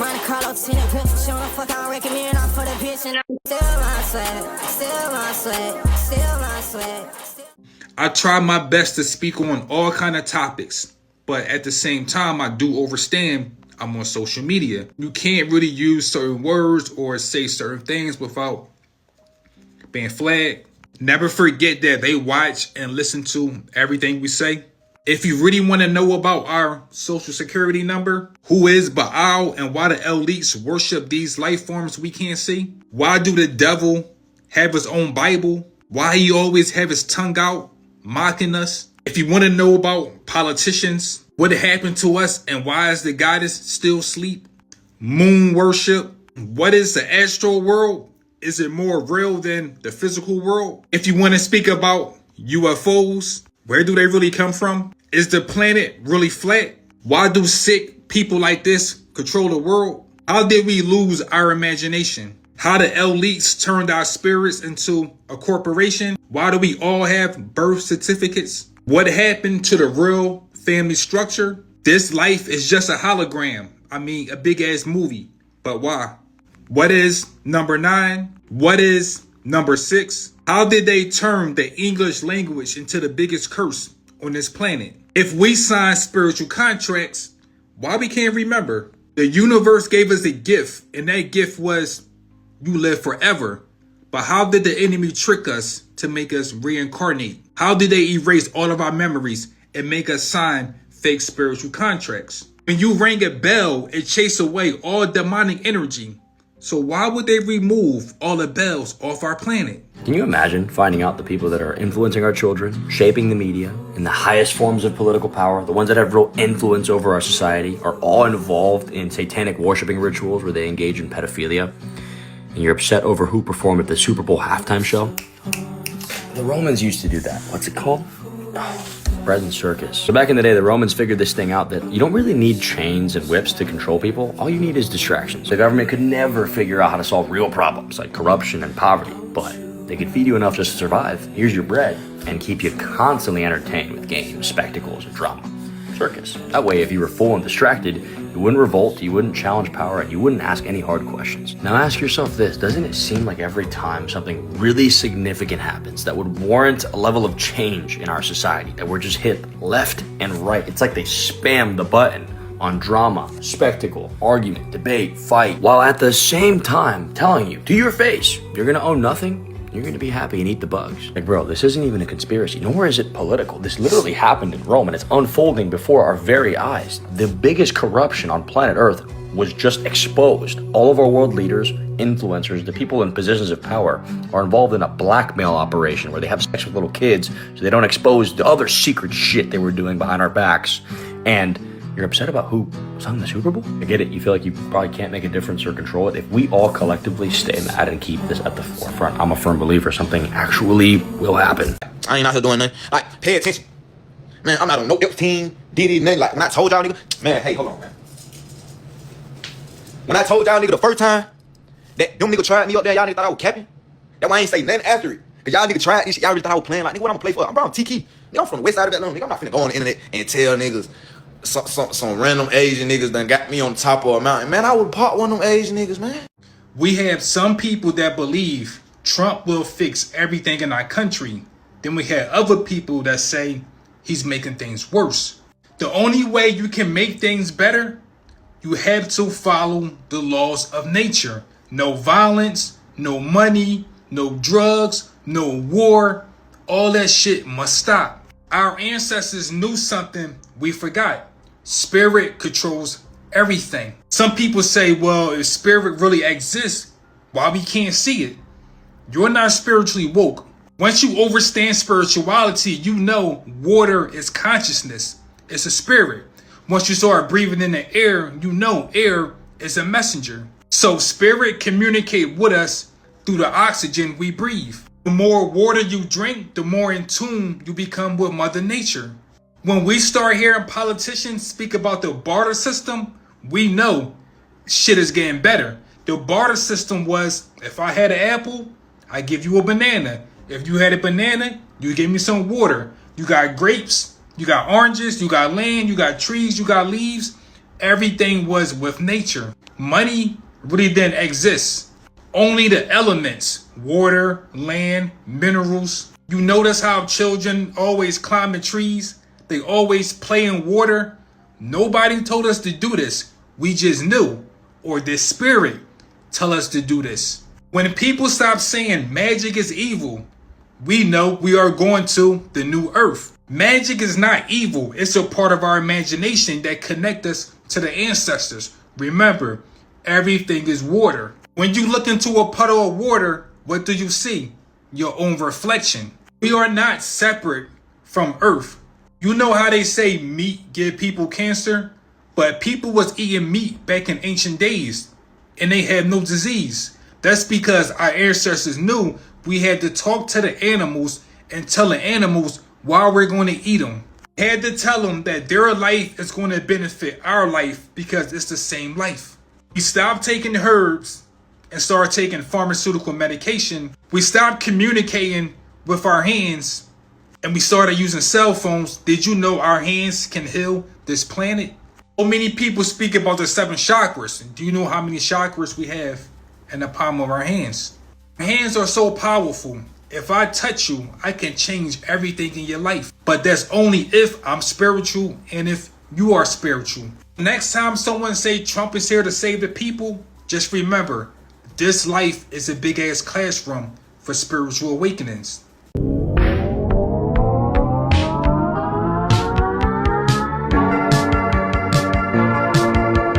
Monte Carlo tinted picture, she wanna fuck, I don't recommend off for the bitch, and I'm still my sweat, still my sweat, still my sweat. I try my best to speak on all kind of topics, but at the same time, I do understand I'm on social media. You can't really use certain words or say certain things without being flagged. Never forget that they watch and listen to everything we say. If you really want to know about our social security number, who is Baal and why the elites worship these life forms we can't see, why do the devil have his own Bible, why he always have his tongue out mocking us, if you want to know about politicians, what happened to us and why is the goddess still asleep, moon worship, what is the astral world, is it more real than the physical world? If you want to speak about UFOs, where do they really come from? Is the planet really flat? Why do sick people like this control the world? How did we lose our imagination? How the elites turned our spirits into a corporation? Why do we all have birth certificates? What happened to the real family structure? This life is just a hologram. I mean, a big ass movie. But why? What is number 9? What is number 6? How did they turn the English language into the biggest curse on this planet? If we sign spiritual contracts, why we can't remember? The universe gave us a gift, and that gift was you live forever. But how did the enemy trick us to make us reincarnate? How did they erase all of our memories and make us sign fake spiritual contracts? When you ring a bell, it chases away all demonic energy. So why would they remove all the bells off our planet? Can you imagine finding out the people that are influencing our children, shaping the media, in the highest forms of political power, the ones that have real influence over our society, are all involved in satanic worshiping rituals where they engage in pedophilia? And you're upset over who performed at the Super Bowl halftime show? The Romans used to do that. What's it called? Bread and circus. So back in the day, the Romans figured this thing out that you don't really need chains and whips to control people. All you need is distractions. The government could never figure out how to solve real problems like corruption and poverty, but they could feed you enough just to survive. Here's your bread, and keep you constantly entertained with games, spectacles, and drama. Circus. That way, if you were full and distracted, you wouldn't revolt, you wouldn't challenge power, and you wouldn't ask any hard questions. Now ask yourself this, doesn't it seem like every time something really significant happens that would warrant a level of change in our society, that we're just hit left and right, it's like they spam the button on drama, spectacle, argument, debate, fight, while at the same time telling you to your face, you're gonna own nothing, you're going to be happy and eat the bugs. Like, bro, this isn't even a conspiracy, nor is it political. This literally happened in Rome, and it's unfolding before our very eyes. The biggest corruption on planet Earth was just exposed. All of our world leaders, influencers, the people in positions of power are involved in a blackmail operation where they have sex with little kids so they don't expose the other secret shit they were doing behind our backs. And you're upset about who sung the Super Bowl? I get it, you feel like you probably can't make a difference or control it. If we all collectively stay mad and keep this at the forefront, I'm a firm believer something actually will happen. I ain't out here doing nothing. Like, pay attention. Man, I'm not on no team, Diddy, nothing. Like, when I told y'all, nigga, man, hey, hold on, man. When I told y'all, nigga, the first time that them niggas tried me up there, y'all niggas thought I was capping. That's why I ain't say nothing after it. Cause y'all niggas tried this shit, y'all really thought I was playing. Like, nigga, what I'm gonna play for? I'm T-Key. Nigga, I'm from the west side of that long, nigga. I'm not finna go on the internet and tell niggas some random Asian niggas done got me on top of a mountain. Man, I would pop one of them Asian niggas, man. We have some people that believe Trump will fix everything in our country. Then we have other people that say he's making things worse. The only way you can make things better, you have to follow the laws of nature. No violence, no money, no drugs, no war. All that shit must stop. Our ancestors knew something we forgot. Spirit controls everything. Some people say, well, if spirit really exists, why we can't see it? You're not spiritually woke. Once you understand spirituality, you know water is consciousness. It's a spirit. Once you start breathing in the air, you know air is a messenger. So spirit communicate with us through the oxygen we breathe. The more water you drink, the more in tune you become with Mother Nature. When we start hearing politicians speak about the barter system, we know shit is getting better. The barter system was, if I had an apple, I give you a banana. If you had a banana, you give me some water. You got grapes, you got oranges, you got land, you got trees, you got leaves. Everything was with nature. Money really didn't exist. Only the elements, water, land, minerals. You notice how children always climb the trees? They always play in water. Nobody told us to do this. We just knew, or this spirit tell us to do this. When people stop saying magic is evil, we know we are going to the new earth. Magic is not evil. It's a part of our imagination that connect us to the ancestors. Remember, everything is water. When you look into a puddle of water, what do you see? Your own reflection. We are not separate from earth. You know how they say meat give people cancer? But people was eating meat back in ancient days and they had no disease. That's because our ancestors knew we had to talk to the animals and tell the animals why we're going to eat them. We had to tell them that their life is going to benefit our life because it's the same life. We stopped taking herbs and started taking pharmaceutical medication. We stopped communicating with our hands and we started using cell phones. Did you know our hands can heal this planet? So many people speak about the 7 chakras. Do you know how many chakras we have in the palm of our hands? Our hands are so powerful. If I touch you, I can change everything in your life. But that's only if I'm spiritual and if you are spiritual. Next time someone say Trump is here to save the people, just remember, this life is a big ass classroom for spiritual awakenings.